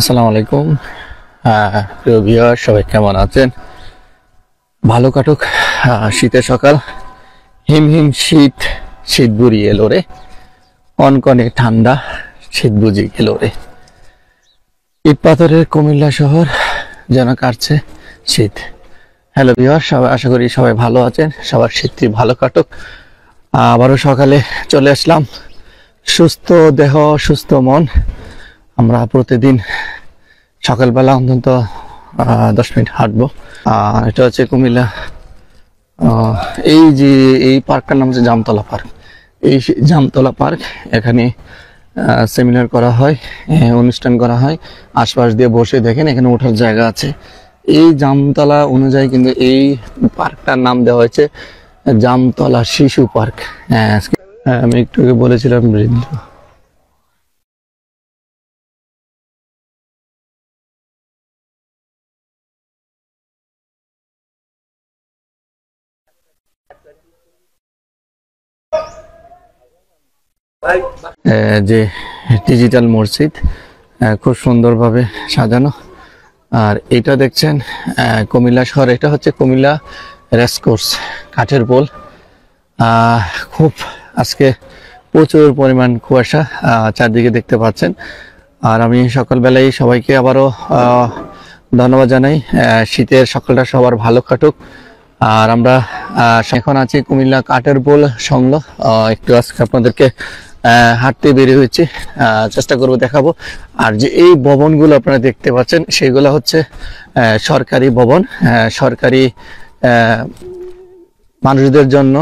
আসসালামু আলাইকুম। প্রিয় ভিউয়ার, সবাই কেমন আছেন? ভালো কাটুক শীতের সকাল। হিম হিম শীত, শীত বুড়িয়ে এলো রে, কনকনে ঠান্ডা, শীত বুঝি গেল রে। ইট পাথরের কুমিল্লা শহর যেন কাটছে শীত। হ্যালো ভিউয়ার, সবাই আশা করি সবাই ভালো আছেন, সবার শীতটি ভালো কাটুক। আবারও সকালে চলে আসলাম, সুস্থ দেহ সুস্থ মন। আমরা প্রতিদিন সকালবেলা অন্তত 10 মিনিট হাঁটবো। এটা হচ্ছে কুমিল্লা, এই যে এই পার্কটার নাম হচ্ছে জামতলা পার্ক। এই জামতলা পার্ক, এখানে সেমিনার করা হয়, অনুষ্ঠান করা হয়। আশপাশ দিয়ে বসে দেখেন, এখানে ওঠার জায়গা আছে। এই জামতলা অনুযায়ী কিন্তু এই পার্কটার নাম দেওয়া হয়েছে জামতলা শিশু পার্ক। আমি একটু আগে বলেছিলাম বৃদ্ধ। যে ডিজিটাল মসজিদ, খুব সুন্দরভাবে সাজানো। আর এটা দেখছেন কুমিল্লা শহর, এটা হচ্ছে কুমিল্লা রেসকোর্স, কাঠের পোল। খুব আজকে প্রচুর পরিমাণ কুয়াশা চারদিকে দেখতে পাচ্ছেন। আর আমি সকালবেলায় সবাইকে আবারও ধন্যবাদ জানাই। শীতের সকালটা সবার ভালো কাটুক। আর আমরা এখন আছি কুমিল্লা কাঠের পোল সংলগ্ন। একটু আজকে আপনাদেরকে হাঁটতে বেরিয়ে হয়েছি, চেষ্টা করব দেখাবো। আর যে এই ভবনগুলো আপনারা দেখতে পাচ্ছেন, সেগুলো হচ্ছে সরকারি ভবন, সরকারি মানুষদের জন্য,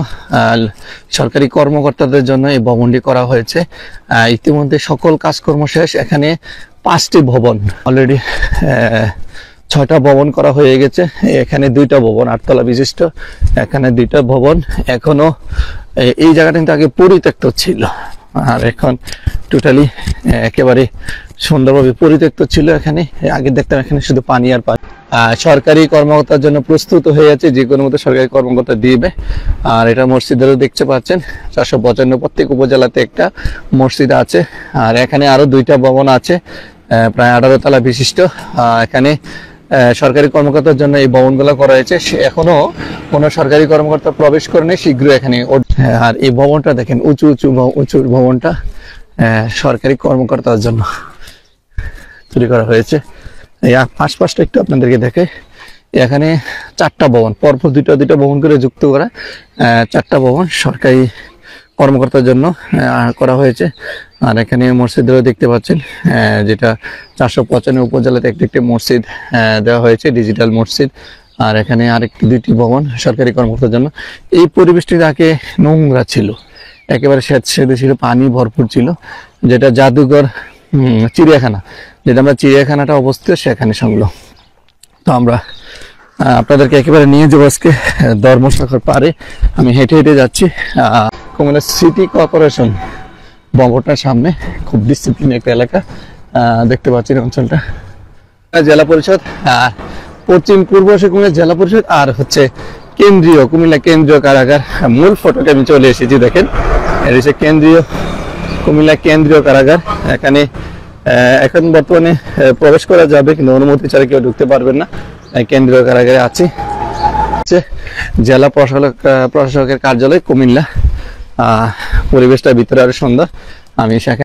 সরকারি কর্মকর্তাদের জন্য এই ভবনটি করা হয়েছে। ইতিমধ্যে সকল কাজকর্ম শেষ। এখানে 5টি ভবন অলরেডি, 6টা ভবন করা হয়ে গেছে। এখানে 2টা ভবন, 8 তলা বিশিষ্ট, এখানে 2টা ভবন। এখনো এই জায়গাটা কিন্তু আগে পরিত্যক্ত ছিল, আর এখন টোটালি একেবারে সুন্দরভাবে পরিত্যক্ত ছিল। এখানে আগে দেখতাম এখানে শুধু পানি আর পানি। সরকারি কর্মকর্তার জন্য প্রস্তুত হয়ে আছে, যে কোনো মতো সরকারি কর্মকর্তা দিবে। আর এটা মসজিদেরও দেখতে পাচ্ছেন, 455 প্রত্যেক উপজেলাতে একটা মসজিদ আছে। আর এখানে আরো 2টা ভবন আছে, প্রায় 18 তলা বিশিষ্ট। এখানে সরকারি কর্মকর্তার জন্য এই ভবনগুলো করা হয়েছে। এখনো কোনো সরকারি কর্মকর্তা প্রবেশ করেনি, শীঘ্রই এখানে। আর এই ভবনটা দেখেন, উঁচু ভবনটা সরকারি কর্মকর্তার জন্য তৈরি করা হয়েছে। এই আশপাশটা একটু আপনাদেরকে দেখে, এখানে 4টা ভবন, পরপর দুইটা ভবন করে যুক্ত করা, 4টা ভবন সরকারি কর্মকর্তার জন্য করা হয়েছে। আর এখানে মসজিদও দেখতে পাচ্ছেন, যেটা 455 উপজেলাতে একটি মসজিদ দেওয়া হয়েছে, ডিজিটাল মসজিদ। আর এখানে আরেকটি 2টি ভবন সরকারি কর্মকর্তার জন্য। এই পরিবেশটি আগে নোংরা ছিল, একেবারে স্যাঁতসেঁতে ছিল, পানি ভরপুর ছিল, যেটা জাদুঘর চিড়িয়াখানা, যেটা আমরা চিড়িয়াখানাটা অবস্থিত সেখানে সংলগ্ন। তো আমরা আপনাদেরকে একেবারে নিয়ে যাবো আজকে ধর্মসাগর পারে। আমি হেঁটে হেঁটে যাচ্ছি। কুমিল্লা সিটি কর্পোরেশন ভবনটার সামনে, খুব ডিসিপ্লিন একটা এলাকা দেখতে পাচ্ছি অঞ্চলটা। জেলা পরিষদ, পশ্চিম পূর্ব কুমিল্লা জেলা পরিষদ, আর হচ্ছে কেন্দ্রীয় কুমিল্লা কেন্দ্রীয় কারাগার। মূল ফটোতে আমি চলে এসেছি, দেখেন এটা হচ্ছে কেন্দ্রীয় কুমিল্লা কেন্দ্রীয় কারাগার। এখানে এখন বর্তমানে প্রবেশ করা যাবে, কিন্তু অনুমতি ছাড়া কেউ ঢুকতে পারবেন না। কেন্দ্রীয় কারাগারে আছি, জেলা প্রশাসকের কার্যালয় কুমিল্লা। পরিবেশটা ভিতরে আরো সুন্দর। আমি